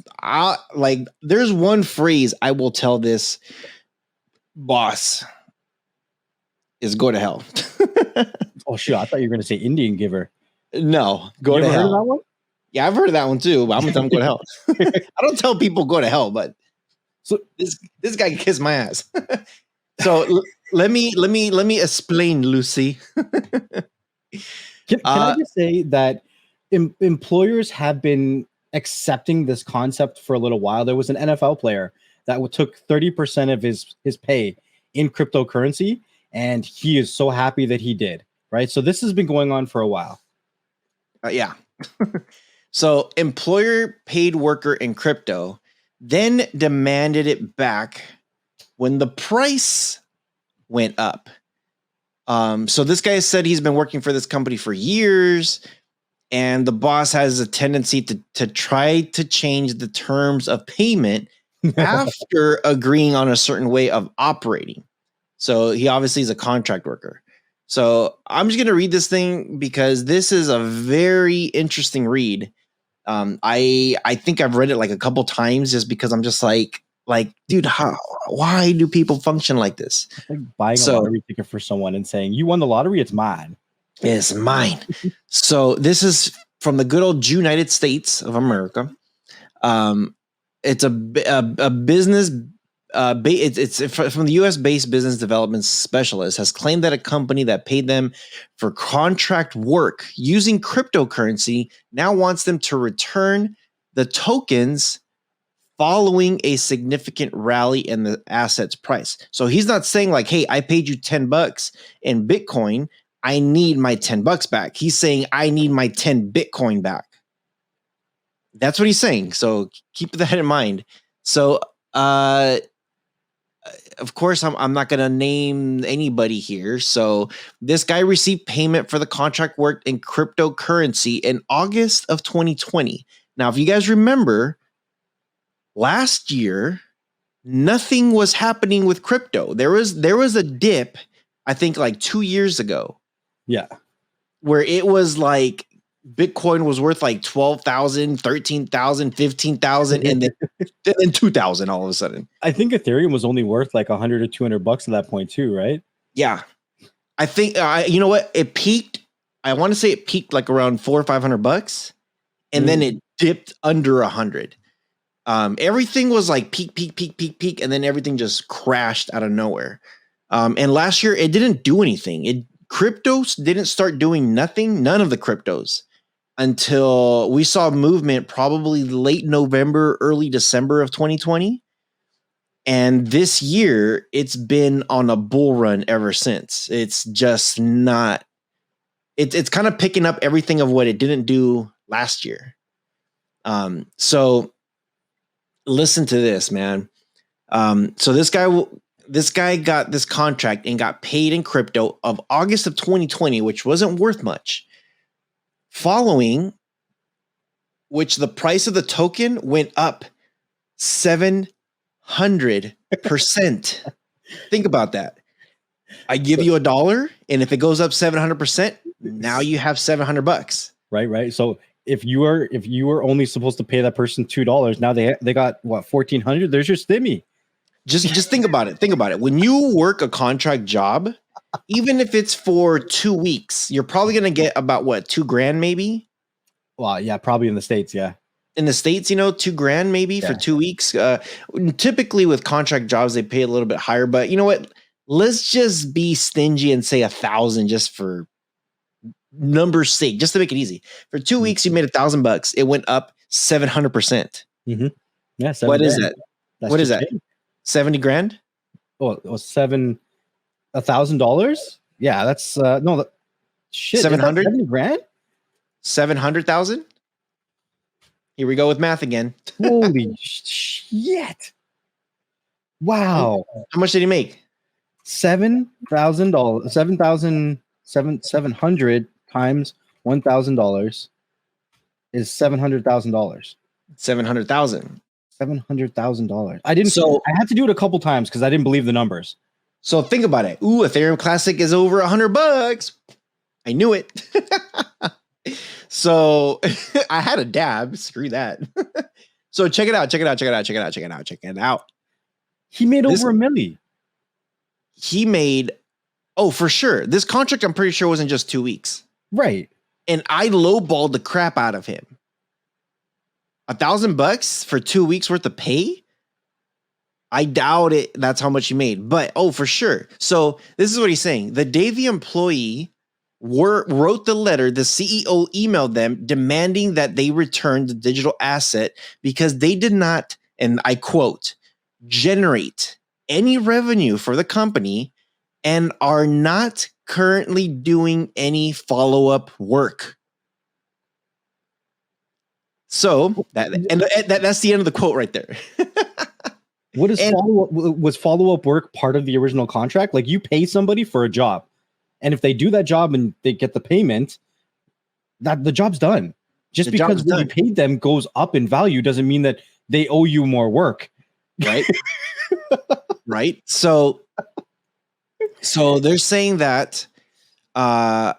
there's one phrase I will tell this boss is go to hell. Oh, shit. I thought you were going to say Indian giver. No, go You to ever hell. heard of that one? Yeah, I've heard of that one too, but I'm gonna tell them go to hell. I don't tell people go to hell, but So this guy can kiss my ass. So let me explain, Lucy. Can I just say that employers have been accepting this concept for a little while? There was an NFL player that took 30% of his pay in cryptocurrency, and he is so happy that he did. Right. So this has been going on for a while. Yeah. So employer paid worker in crypto, then demanded it back when the price went up. So this guy said he's been working for this company for years, and the boss has a tendency to try to change the terms of payment after agreeing on a certain way of operating. So he obviously is a contract worker. So I'm just going to read this thing because this is a very interesting read. I think I've read it like a couple times just because I'm just like, dude, why do people function like this? It's like buying a lottery ticket for someone and saying, you won the lottery, it's mine. It's mine. So this is from the good old United States of America. It's a business. It's from the U.S.-based business development specialist has claimed that a company that paid them for contract work using cryptocurrency now wants them to return the tokens following a significant rally in the asset's price. So he's not saying like, hey, I paid you $10 in Bitcoin. I need my $10 back. He's saying I need my 10 Bitcoin back. That's what he's saying. So keep that in mind. So, of course, I'm not going to name anybody here. So this guy received payment for the contract work in cryptocurrency in August of 2020. Now, if you guys remember, last year, nothing was happening with crypto. There was a dip, I think like 2 years ago. Yeah. Where it was like Bitcoin was worth like 12,000, 13,000, 15,000, and then 2,000 all of a sudden. I think Ethereum was only worth like $100 or $200 at that point too, right? Yeah. I think, you know what? It peaked. I want to say it peaked like around $400 or $500, and then it dipped under 100. Everything was like peak, and then everything just crashed out of nowhere. And last year it didn't do anything. Cryptos didn't start doing nothing, none of the cryptos, until we saw movement probably late November, early December of 2020. And this year, it's been on a bull run ever since. It's just not, it's kind of picking up everything of what it didn't do last year. So listen to this, man. So this guy got this contract and got paid in crypto of August of 2020, which wasn't worth much. Following which the price of the token went up 700%. Think about that. I give you $1, and if it goes up 700%, now you have $700. Right. So if you were only supposed to pay that person $2, now they got what, 1,400? There's your stimmy. Just think about it. Think about it. When you work a contract job, even if it's for 2 weeks, you're probably going to get about what, $2,000 maybe? Well, yeah, probably in the States. Yeah. In the States, $2,000 maybe for 2 weeks. Typically with contract jobs, they pay a little bit higher, but you know what? Let's just be stingy and say 1,000 just for numbers' sake, just to make it easy. For 2 weeks, you made $1,000. It went up 700%. Mm-hmm. Yeah. What is that? That's What is just that? paid. 70 grand? Oh, it was $1,000. Yeah, that's no shit. Is that 700? 70 grand? 700,000? Here we go with math again. Holy shit! Wow, How much did he make? $7,000, 700 times $1,000 is $700,000. 700,000. $700,000. I didn't. So I had to do it a couple times because I didn't believe the numbers. So think about it. Ooh, Ethereum Classic is over $100. I knew it. So I had a dab. Screw that. So check it out. He made over $1 million. He made, oh, for sure. This contract, I'm pretty sure, wasn't just 2 weeks. Right. And I lowballed the crap out of him. $1,000 for 2 weeks worth of pay? I doubt it. That's how much he made. But, oh, for sure. So this is what he's saying. The day the employee wrote the letter, the CEO emailed them demanding that they return the digital asset because they did not, and I quote, generate any revenue for the company and are not currently doing any follow-up work. So that's the end of the quote right there. What is follow-up? Was follow-up work part of the original contract? Like you pay somebody for a job, and if they do that job and they get the payment, that the job's done. Just because what you paid them goes up in value doesn't mean that they owe you more work, right? Right. So they're saying that. So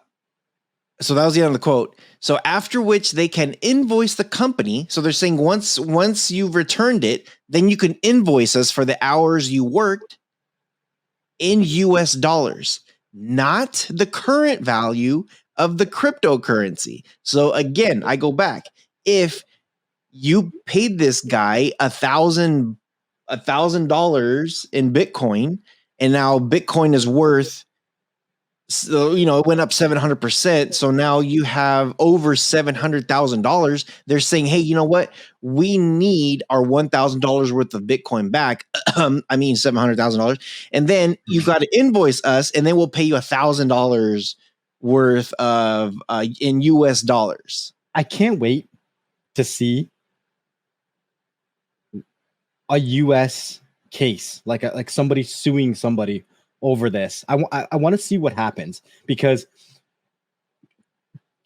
that was the end of the quote. So after which they can invoice the company. So they're saying once you've returned it, then you can invoice us for the hours you worked in US dollars, not the current value of the cryptocurrency. So again, I go back. If you paid this guy $1,000 in Bitcoin, and now Bitcoin is worth, so, it went up 700%. So now you have over $700,000. They're saying, hey, you know what? We need our $1,000 worth of Bitcoin back. I mean, $700,000. And then you got to invoice us, and then we'll pay you $1,000 worth of in US dollars. I can't wait to see a US case, like somebody suing somebody over this. I want to see what happens, because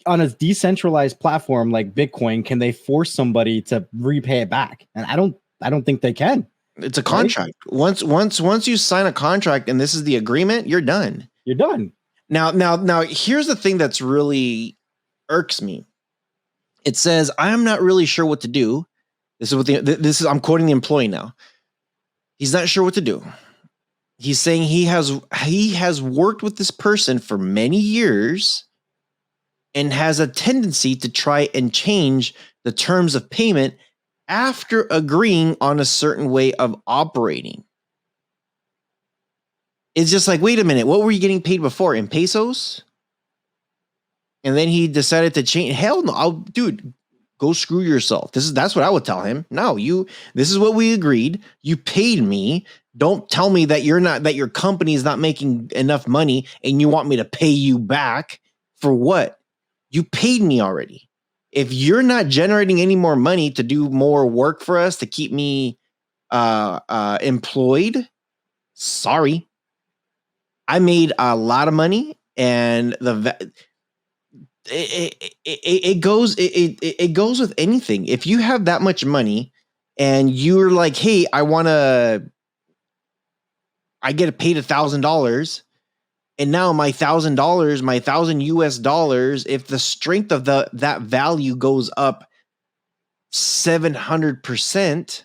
on a decentralized platform like Bitcoin, can they force somebody to repay it back? And I don't think they can. It's a contract. Right? Once you sign a contract and this is the agreement, you're done. You're done. Now here's the thing that's really irks me. It says, I am not really sure what to do. I'm quoting the employee now. He's not sure what to do. He's saying he has worked with this person for many years and has a tendency to try and change the terms of payment after agreeing on a certain way of operating. It's just like, wait a minute, what were you getting paid before? In pesos? And then he decided to change. Hell no, dude, go screw yourself. That's what I would tell him. No, this is what we agreed. You paid me. Don't tell me that your company is not making enough money and you want me to pay you back for what? You paid me already. If you're not generating any more money to do more work for us to keep me employed, sorry. I made a lot of money, and it goes with anything. If you have that much money and you're like, hey, I get paid $1,000, and now my $1,000, my $1,000 US, if the strength of that value goes up 700%,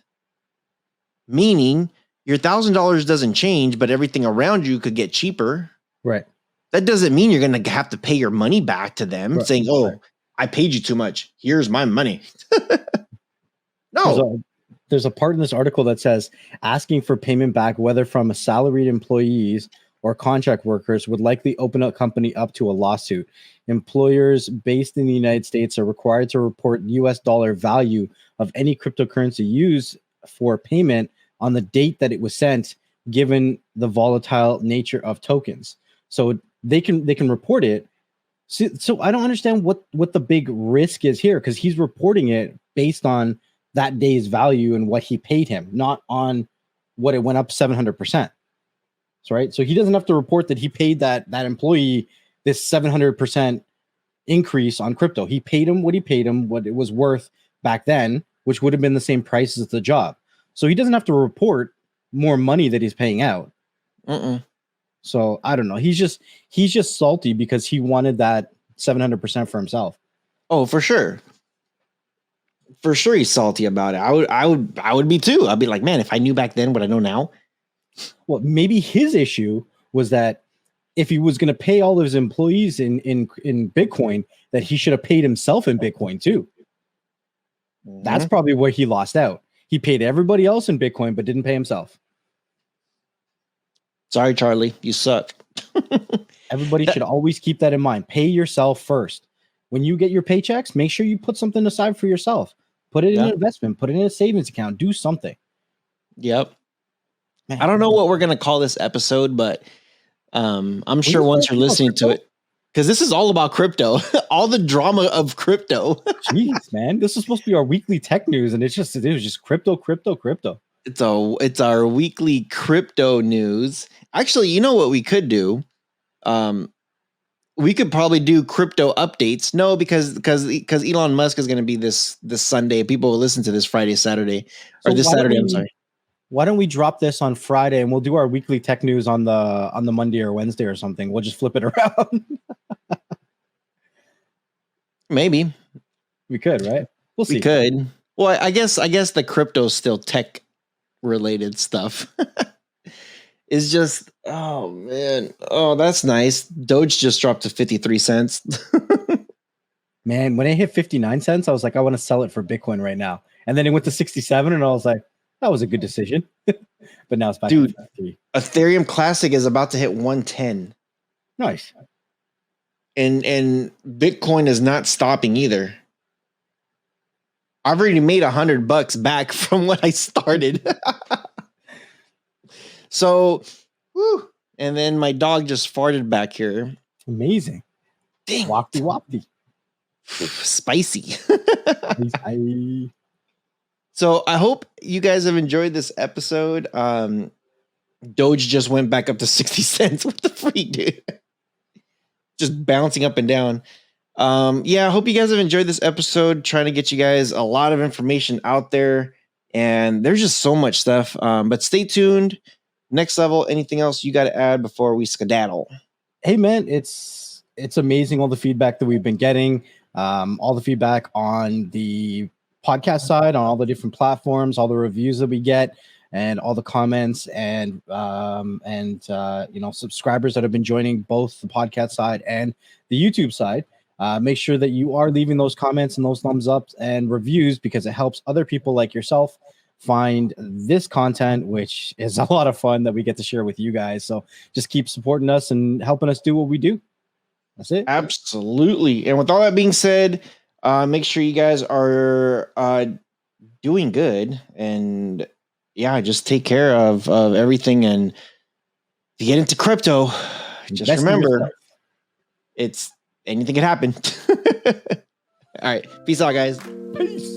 meaning your $1,000 doesn't change, but everything around you could get cheaper. Right. That doesn't mean you're going to have to pay your money back to them, right. saying, oh, right. I paid you too much. Here's my money. No. There's a part in this article that says asking for payment back, whether from salaried employees or contract workers, would likely open a company up to a lawsuit. Employers based in the United States are required to report US dollar value of any cryptocurrency used for payment on the date that it was sent, given the volatile nature of tokens. So they can report it. So I don't understand what the big risk is here, because he's reporting it based on that day's value and what he paid him, not on what it went up 700%. Right. So he doesn't have to report that he paid that employee this 700% increase on crypto. He paid him, what it was worth back then, which would have been the same price as the job. So he doesn't have to report more money that he's paying out. So I don't know. He's just salty because he wanted that 700% for himself. Oh, for sure. For sure he's salty about it. I would be too. I'd be like, man, if I knew back then what I know now. Well, maybe his issue was that if he was going to pay all of his employees in Bitcoin, that he should have paid himself in Bitcoin too. That's probably where he lost out. He paid everybody else in Bitcoin, but didn't pay himself. Sorry, Charlie, you suck. Everybody should always keep that in mind. Pay yourself first. When you get your paychecks, make sure you put something aside for yourself. Put it in an investment. Put it in a savings account. Do something. Yep. Man, I don't know what we're going to call this episode, but I'm sure once you're listening to it, because this is all about crypto, all the drama of crypto. Jeez, man, this is supposed to be our weekly tech news, and it was just crypto. It's our weekly crypto news. Actually, you know what we could do? We could probably do crypto updates. No, because Elon Musk is going to be this Sunday. People will listen to this Friday, Saturday, or this Saturday. I'm sorry. Why don't we drop this on Friday and we'll do our weekly tech news on the Monday or Wednesday or something? We'll just flip it around. Maybe we could, right? We'll see. We could. Well, I guess the crypto is still tech related stuff. It's just, oh man, oh that's nice. Doge just dropped to 53 cents. Man, when it hit 59 cents, I was like, I want to sell it for Bitcoin right now. And then it went to 67, and I was like, that was a good decision. But now it's back to 53. Ethereum Classic is about to hit 110. Nice. And Bitcoin is not stopping either. I've already made $100 back from what I started. So, whew, and then my dog just farted back here. Amazing. Dang. Wapty. Spicy. So I hope you guys have enjoyed this episode. Doge just went back up to 60 cents. What the freak, dude? Just bouncing up and down. Yeah, I hope you guys have enjoyed this episode. Trying to get you guys a lot of information out there. And there's just so much stuff. But stay tuned. Next Level, anything else you got to add before we skedaddle? Hey, man, it's amazing all the feedback that we've been getting. All the feedback on the podcast side, on all the different platforms, all the reviews that we get, and all the comments and subscribers that have been joining both the podcast side and the YouTube side. Make sure that you are leaving those comments and those thumbs up and reviews, because it helps other people like yourself find this content, which is a lot of fun that we get to share with you guys. So just keep supporting us and helping us do what we do. That's it. Absolutely. And with all that being said, make sure you guys are doing good, and yeah, just take care of everything. And if you get into crypto, just remember, it's anything can happen. All right. Peace out, guys. Peace.